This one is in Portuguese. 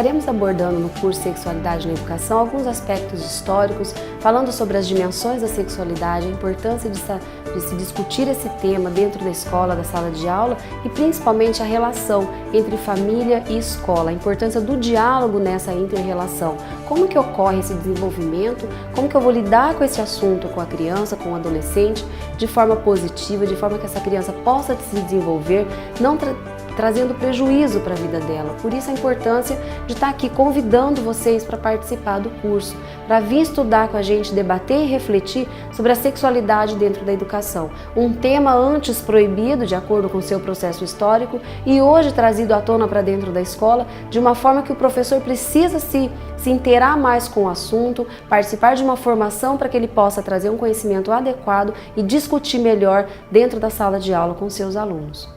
estaremos abordando no curso Sexualidade na Educação alguns aspectos históricos, falando sobre as dimensões da sexualidade, a importância de se discutir esse tema dentro da escola, da sala de aula e principalmente a relação entre família e escola, a importância do diálogo nessa inter-relação. Como que ocorre esse desenvolvimento, como que eu vou lidar com esse assunto com a criança, com o adolescente, de forma positiva, de forma que essa criança possa se desenvolver, não trazendo prejuízo para a vida dela. Por isso a importância de estar aqui convidando vocês para participar do curso, para vir estudar com a gente, debater e refletir sobre a sexualidade dentro da educação. Um tema antes proibido, de acordo com o seu processo histórico, e hoje trazido à tona para dentro da escola, de uma forma que o professor precisa se inteirar mais com o assunto, participar de uma formação para que ele possa trazer um conhecimento adequado e discutir melhor dentro da sala de aula com seus alunos.